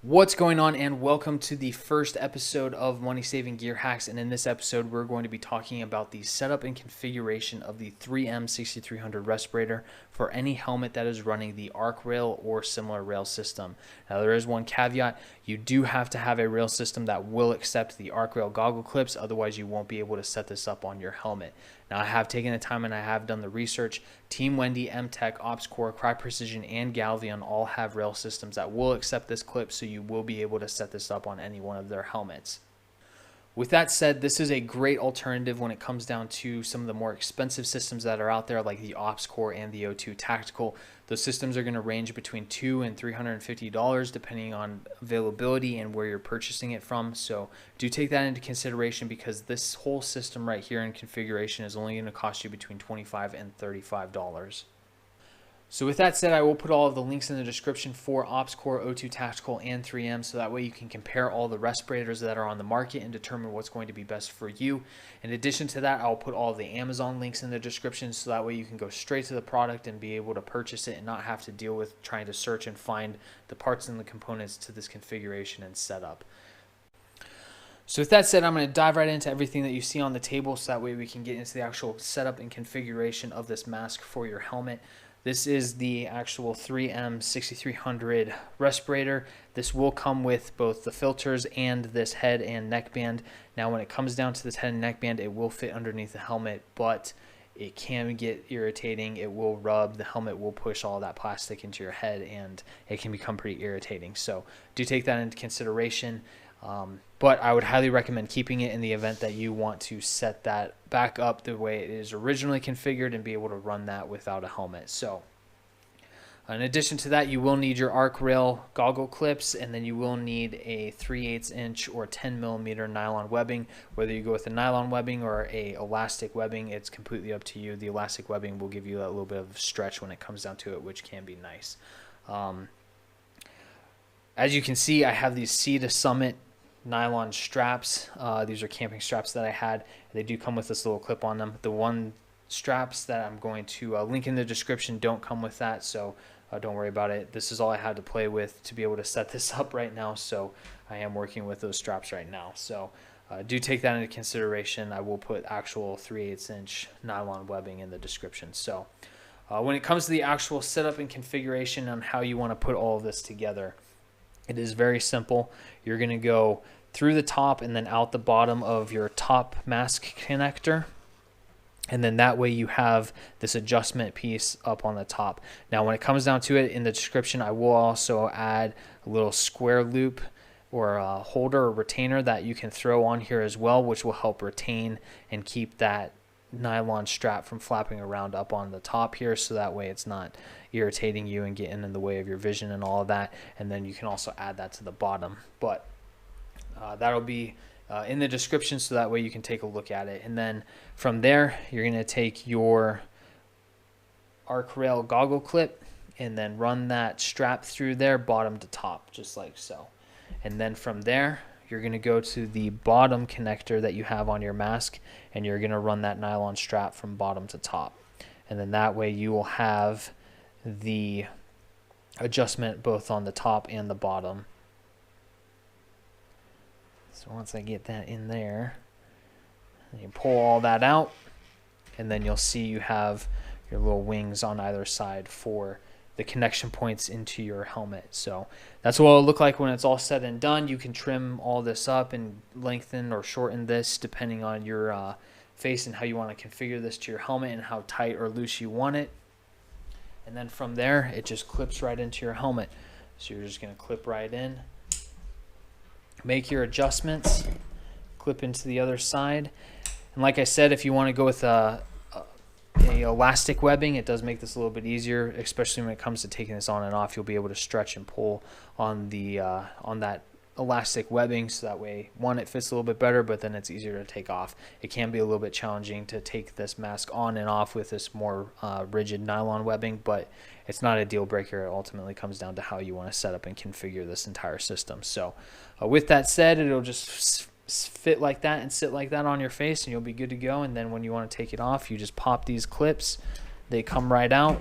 What's going on, and welcome to the first episode of Money Saving Gear Hacks. And in this episode, we're going to be talking about the setup and configuration of the 3M 6300 respirator for any helmet that is running the arc rail or similar rail system. Now, there is one caveat. You do have to have a rail system that will accept the arc rail goggle clips, otherwise you won't be able to set this up on your helmet. Now, I have taken the time and I have done the research. Team Wendy, M-Tech, OpsCore, Cry Precision, and Galvion all have rail systems that will accept this clip, so you will be able to set this up on any one of their helmets. With that said, this is a great alternative when it comes down to some of the more expensive systems that are out there, like the OpsCore and the O2 Tactical. Those systems are going to range between $200 and $350 depending on availability and where you're purchasing it from. So do take that into consideration, because this whole system right here in configuration is only going to cost you between $25 and $35. So with that said, I will put all of the links in the description for OpsCore, O2 Tactical, and 3M, so that way you can compare all the respirators that are on the market and determine what's going to be best for you. In addition to that, I'll put all of the Amazon links in the description, so that way you can go straight to the product and be able to purchase it and not have to deal with trying to search and find the parts and the components to this configuration and setup. So with that said, I'm going to dive right into everything that you see on the table, so that way we can get into the actual setup and configuration of this mask for your helmet. This is the actual 3M 6300 respirator. This will come with both the filters and this head and neck band. Now, when it comes down to this head and neck band, it will fit underneath the helmet, but it can get irritating. It will rub. The helmet will push all that plastic into your head, and it can become pretty irritating. So do take that into consideration. But I would highly recommend keeping it in the event that you want to set that back up the way it is originally configured and be able to run that without a helmet. So in addition to that, you will need your arc rail goggle clips, and then you will need a 3/8 inch or 10 millimeter nylon webbing. Whether you go with a nylon webbing or a elastic webbing, it's completely up to you. The elastic webbing will give you that little bit of stretch when it comes down to it, which can be nice. As you can see, I have these Sea to Summit nylon straps. These are camping straps that I had. They do come with this little clip on them. The one straps that I'm going to link in the description don't come with that, so don't worry about it. This is all I had to play with to be able to set this up right now, so I am working with those straps right now. So do take that into consideration. I will put actual 3/8 inch nylon webbing in the description. So when it comes to the actual setup and configuration on how you want to put all of this together, it is very simple. You're going to go through the top and then out the bottom of your top mask connector. And then that way you have this adjustment piece up on the top. Now, when it comes down to it, in the description, I will also add a little square loop or a holder or retainer that you can throw on here as well, which will help retain and keep that nylon strap from flapping around up on the top here, so that way it's not irritating you and getting in the way of your vision and all of that. And then you can also add that to the bottom, but that'll be in the description, so that way you can take a look at it. And then from there, you're going to take your arc rail goggle clip and then run that strap through there bottom to top, just like so. And then from there, you're going to go to the bottom connector that you have on your mask, and you're going to run that nylon strap from bottom to top. And then that way you will have the adjustment both on the top and the bottom. So once I get that in there, you pull all that out, and then you'll see you have your little wings on either side for the connection points into your helmet. So that's what it'll look like when it's all said and done. You can trim all this up and lengthen or shorten this depending on your face and how you want to configure this to your helmet and how tight or loose you want it. And then from there, it just clips right into your helmet. So you're just going to clip right in, make your adjustments, clip into the other side. And like I said, if you want to go with a elastic webbing, it does make this a little bit easier, especially when it comes to taking this on and off. You'll be able to stretch and pull on the on that elastic webbing, so that way, one, it fits a little bit better, but then it's easier to take off. It can be a little bit challenging to take this mask on and off with this more rigid nylon webbing, but it's not a deal breaker. It ultimately comes down to how you want to set up and configure this entire system. So with that said, it'll just fit like that and sit like that on your face, and you'll be good to go. And then when you want to take it off, you just pop these clips. They come right out.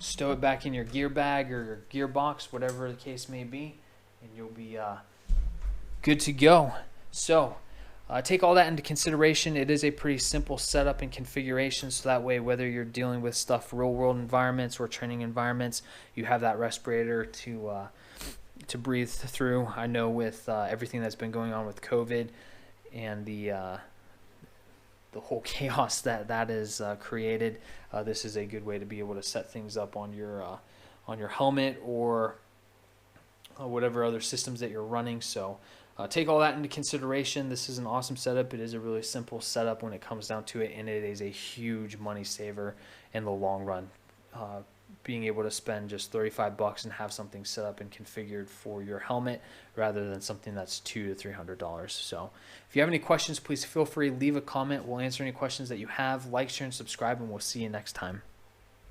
stow it back in your gear bag or your gear box, whatever the case may be, and you'll be good to go. So take all that into consideration. It is a pretty simple setup and configuration, so that way whether you're dealing with stuff real world environments or training environments, you have that respirator to breathe through. I know with everything that's been going on with COVID and the whole chaos that is created, this is a good way to be able to set things up on your helmet or whatever other systems that you're running. So take all that into consideration. This is an awesome setup. It is a really simple setup when it comes down to it, and it is a huge money saver in the long run. Being able to spend just $35 and have something set up and configured for your helmet rather than something that's $200 to $300. So if you have any questions, please feel free, leave a comment. We'll answer any questions that you have. Like, share, and subscribe, and we'll see you next time.